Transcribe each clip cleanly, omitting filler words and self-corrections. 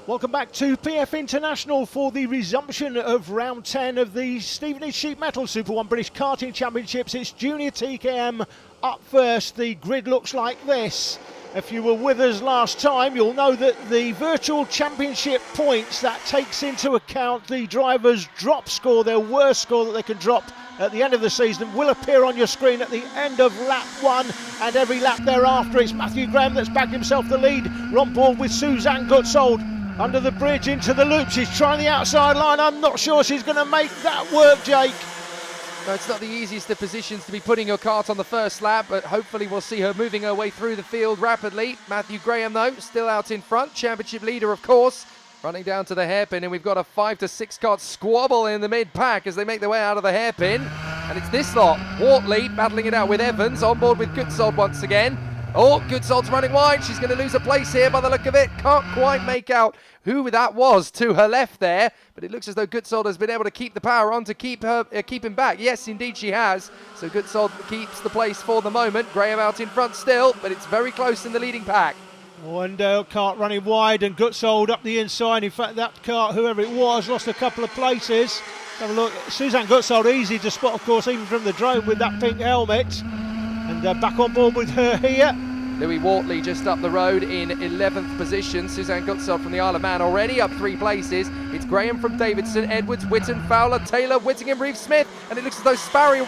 Welcome back to PF International for the resumption of round 10 of the Stevenage Sheet Metal Super 1 British Karting Championships. It's Junior TKM up first. The grid looks like this. If you were with us last time, you'll know that the virtual championship points, that takes into account the driver's drop score, their worst score that they can drop at the end of the season, will appear on your screen at the end of lap 1 and every lap thereafter. It's Matthew Graham that's bagged himself the lead. We're on board with Suzanne Gutsold. Under the bridge into the loop, she's trying the outside line. I'm not sure she's going to make that work, Jake. No, it's not the easiest of positions to be putting your kart on the first lap, but hopefully we'll see her moving her way through the field rapidly. Matthew Graham, though, still out in front. Championship leader, of course, running down to the hairpin, and we've got a 5 to 6 kart squabble in the mid-pack as they make their way out of the hairpin. And it's this lot, Wortley battling it out with Evans, on board with Gutsold once again. Oh, Gutsold's running wide. She's going to lose a place here by the look of it. Can't quite make out who that was to her left there, but it looks as though Gutsold has been able to keep the power on to keep him back. Yes, indeed she has. So Gutsold keeps the place for the moment. Graham out in front still, but it's very close in the leading pack. Wendell kart running wide and Gutsold up the inside. In fact, that kart, whoever it was, lost a couple of places. Have a look. Suzanne Gutsold, easy to spot, of course, even from the drone with that pink helmet. And back on board with her here. Louis Wortley just up the road in 11th position. Suzanne Gutsold from the Isle of Man already up 3 places. It's Graham from Davidson, Edwards, Witten, Fowler, Taylor, Whittingham, Reeve Smith. And it looks as though Sparrow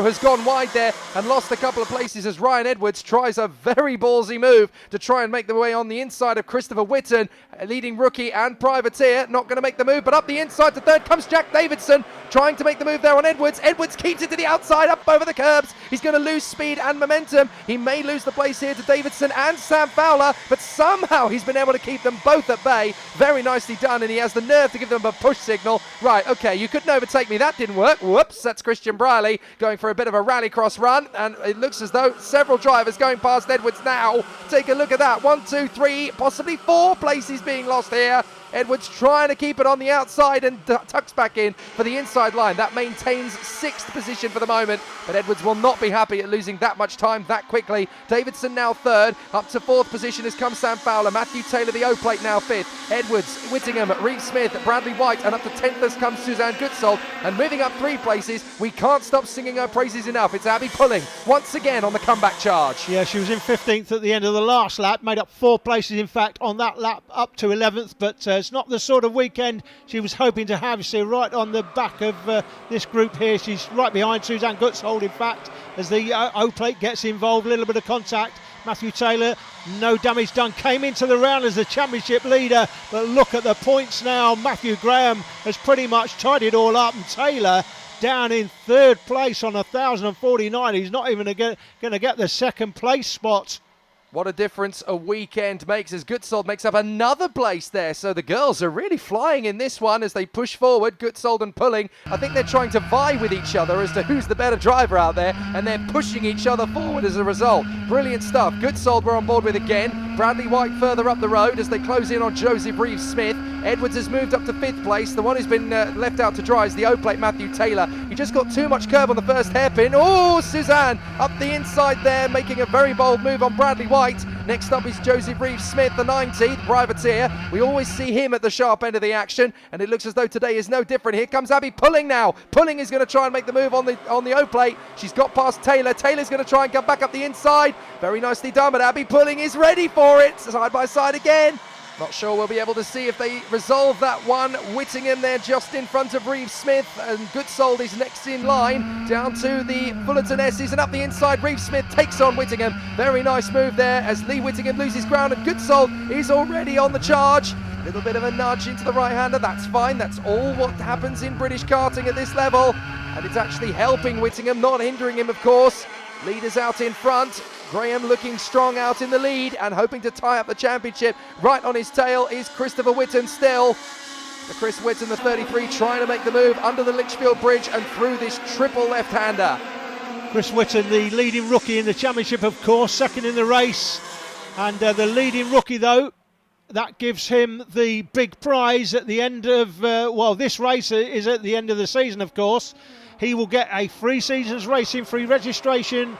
has gone wide there and lost a couple of places as Ryan Edwards tries a very ballsy move to try and make the way on the inside of Christopher Witten, leading rookie and privateer. Not going to make the move, but up the inside to third comes Jack Davidson, trying to make the move there on Edwards. Edwards keeps it to the outside, up over the curbs. He's going to lose speed and momentum. He may lose the place here to Davidson and Sam Fowler, but somehow he's been able to keep them both at bay. Very nicely done, and he has the nerve to give them a push signal. Right, okay, you couldn't overtake me. That didn't work. Whoops, that's Christian Briley going for a bit of a rallycross run, and it looks as though several drivers going past Edwards now. Take a look at that. 1, 2, 3, possibly 4 places being lost here. Edwards trying to keep it on the outside and tucks back in for the inside line. That maintains 6th position for the moment, but Edwards will not be happy at losing that much time that quickly. Davidson now 3rd. Up to 4th position has come Sam Fowler. Matthew Taylor, the O-plate, now 5th. Edwards, Whittingham, Reeve Smith, Bradley White, and up to 10th has come Suzanne Gutsold. And moving up 3 places, we can't stop singing her praises enough. It's Abby Pulling once again on the comeback charge. Yeah, she was in 15th at the end of the last lap, made up 4 places, in fact, on that lap up to 11th, but it's not the sort of weekend she was hoping to have. You see, right on the back of this group here, she's right behind Suzanne Gutsold, in fact, as the O-plate gets involved. A little bit of contact. Matthew Taylor, no damage done, came into the round as the championship leader, but look at the points now. Matthew Graham has pretty much tied it all up, and Taylor down in 3rd place on 1,049. He's not even going to get the 2nd place spot. What a difference a weekend makes as Gutsold makes up another place there. So the girls are really flying in this one as they push forward. Gutsold and Pulling, I think they're trying to vie with each other as to who's the better driver out there, and they're pushing each other forward as a result. Brilliant stuff. Gutsold we're on board with again. Bradley White further up the road as they close in on Joseph Reeve Smith. Edwards has moved up to 5th place. The one who's been left out to dry is the O-plate Matthew Taylor. He just got too much curb on the first hairpin. Oh, Suzanne up the inside there, making a very bold move on Bradley White. Next up is Joseph Reeve Smith, the 19th, privateer. We always see him at the sharp end of the action, and it looks as though today is no different. Here comes Abby Pulling now. Pulling is going to try and make the move on the O-plate. She's got past Taylor. Taylor's going to try and come back up the inside. Very nicely done, but Abby Pulling is ready for it. Side by side again. Not sure we'll be able to see if they resolve that one. Whittingham there just in front of Reeve Smith, and Gutsold is next in line down to the Fullerton S's, and up the inside Reeve Smith takes on Whittingham. Very nice move there as Lee Whittingham loses ground, and Gutsold is already on the charge. Little bit of a nudge into the right-hander, that's fine. That's all what happens in British karting at this level, and it's actually helping Whittingham, not hindering him, of course. Leaders out in front. Graham looking strong out in the lead and hoping to tie up the championship. Right on his tail is Christopher Witten still. Chris Witten, the 33, trying to make the move under the Litchfield Bridge and through this triple left-hander. Chris Witten, the leading rookie in the championship, of course, 2nd in the race. And the leading rookie, though, that gives him the big prize at the end of, this race is at the end of the season, of course. He will get a free season's racing, free registration,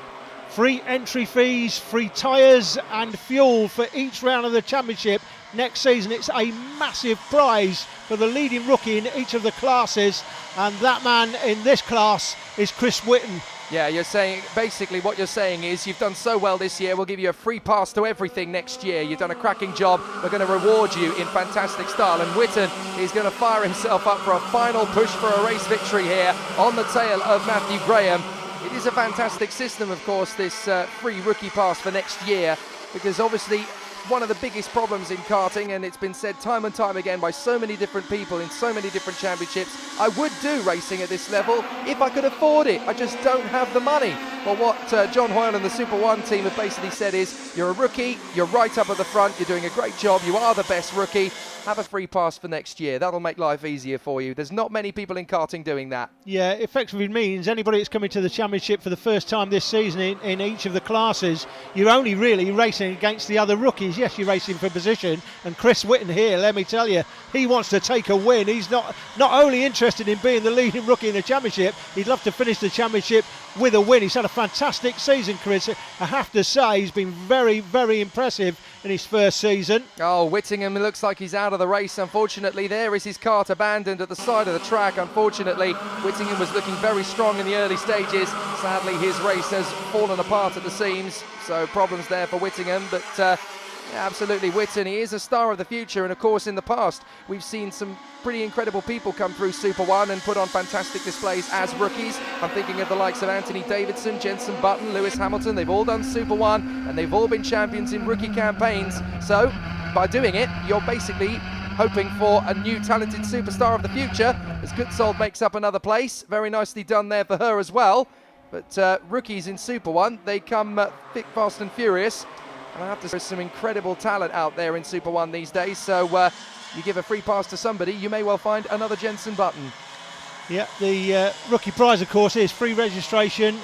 free entry fees, free tyres and fuel for each round of the championship. next season. It's a massive prize for the leading rookie in each of the classes, and that man in this class is Chris Whitten. Yeah, you're saying, basically what you're saying is you've done so well this year, we'll give you a free pass to everything next year. You've done a cracking job, we're going to reward you in fantastic style. And Whitten is going to fire himself up for a final push for a race victory here on the tail of Matthew Graham. It is a fantastic system, of course, this free rookie pass for next year, because obviously one of the biggest problems in karting, and it's been said time and time again by so many different people in so many different championships, I would do racing at this level if I could afford it. I just don't have the money. Well, what John Hoyle and the Super One team have basically said is, you're a rookie, you're right up at the front, you're doing a great job, you are the best rookie, have a free pass for next year. That'll make life easier for you. There's not many people in karting doing that. Yeah, effectively means anybody that's coming to the championship for the first time this season in each of the classes, you're only really racing against the other rookies. Yes, you're racing for position, and Chris Whitten here, let me tell you, he wants to take a win. He's not only interested in being the leading rookie in the championship, he'd love to finish the championship with a win. He's had a fantastic season, Chris. I have to say, he's been very, very impressive in his first season. Oh, Whittingham looks like he's out of the race, unfortunately. There is his kart abandoned at the side of the track. Unfortunately, Whittingham was looking very strong in the early stages. Sadly, his race has fallen apart at the seams, so problems there for Whittingham. But yeah, absolutely, Whitten, he is a star of the future, and of course in the past we've seen some pretty incredible people come through Super One and put on fantastic displays as rookies. I'm thinking of the likes of Anthony Davidson, Jenson Button, Lewis Hamilton. They've all done Super One and they've all been champions in rookie campaigns. So by doing it, you're basically hoping for a new talented superstar of the future, as Goodsold makes up another place. Very nicely done there for her as well. But rookies in Super One, they come thick, fast and furious. And I have to say, there's some incredible talent out there in Super One these days. So you give a free pass to somebody, you may well find another Jenson Button. Yeah, the rookie prize, of course, is free registration,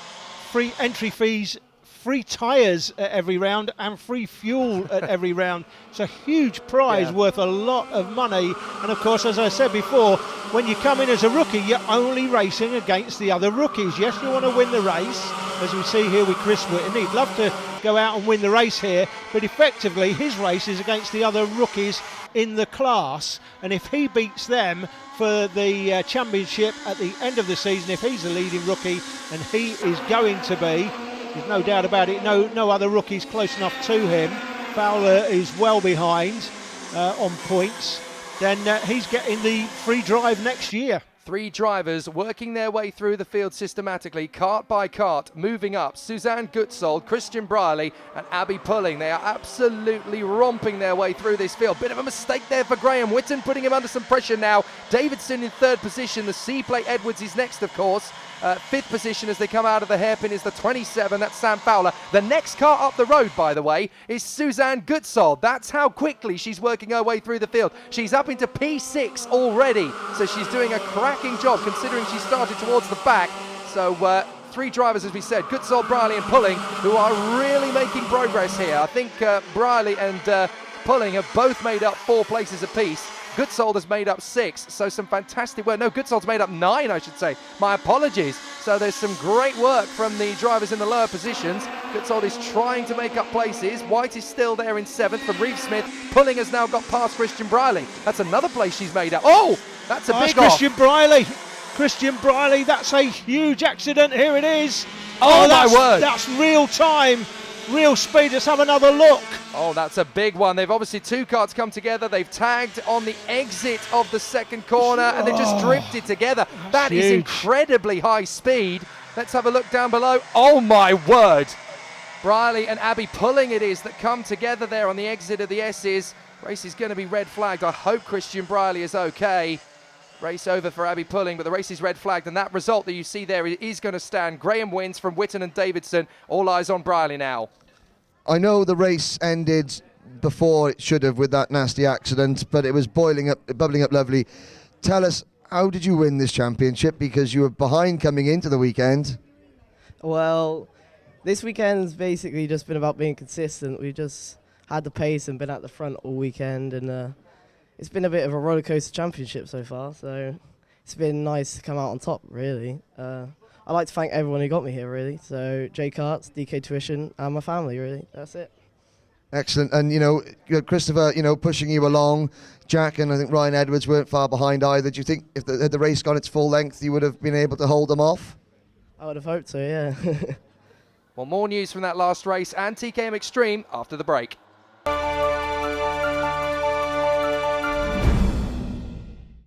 free entry fees, free tyres at every round, and free fuel at every round. It's a huge prize worth a lot of money. And of course, as I said before, when you come in as a rookie, you're only racing against the other rookies. Yes, you want to win the race, as we see here with Chris Whitten. He'd love to go out and win the race here, but effectively his race is against the other rookies in the class, and if he beats them for the championship at the end of the season, if he's the leading rookie, and he is going to be, there's no doubt about it, no other rookies close enough to him. Fowler is well behind on points, then he's getting the free drive next year. 3 drivers working their way through the field systematically, kart by kart, moving up. Suzanne Goodsold, Christian Brierley and Abby Pulling. They are absolutely romping their way through this field. Bit of a mistake there for Graham Whitten, putting him under some pressure now. Davidson in 3rd position. The Seaplate Edwards is next, of course. 5th position as they come out of the hairpin is the 27, that's Sam Fowler. The next car up the road, by the way, is Suzanne Goodsold. That's how quickly she's working her way through the field. She's up into P6 already, so she's doing a cracking job considering she started towards the back. So 3 drivers, as we said, Goodsold, Brierley and Pulling, who are really making progress here. I think Brierley and Pulling have both made up 4 places apiece. Goodsold has made up 6, so some fantastic work. No, Goodsold's made up 9, I should say. My apologies. So there's some great work from the drivers in the lower positions. Goodsold is trying to make up places. White is still there in 7th from Reeve Smith. Pulling has now got past Christian Brierley. That's another place she's made up. Oh, that's a big off. Christian Brierley. Christian Brierley, that's a huge accident. Here it is. Oh my word. That's real time. Real speed. Let's have another look. Oh, that's a big one. They've obviously 2 karts come together. They've tagged on the exit of the second corner and they just drifted together. That is incredibly high speed. Let's have a look down below. Oh my word. Brierley and Abby Pulling it is that come together there on the exit of the S's. Race is going to be red flagged. I hope Christian Brierley is okay. Race over for Abby Pulling, but the race is red flagged, and that result that you see there is going to stand. Graham wins from Whitten and Davidson. All eyes on Brierley now. I know the race ended before it should have with that nasty accident, but it was bubbling up lovely. Tell us, how did you win this championship? Because you were behind coming into the weekend. Well, this weekend's basically just been about being consistent. We just had the pace and been at the front all weekend, and it's been a bit of a roller coaster championship so far, so it's been nice to come out on top, really. I'd like to thank everyone who got me here, really. So J Karts, DK Tuition, and my family, really. That's it. Excellent. And, you had Christopher, pushing you along. Jack and I think Ryan Edwards weren't far behind either. Do you think if had the race gone its full length, you would have been able to hold them off? I would have hoped so, yeah. Well, more news from that last race and TKM Extreme after the break.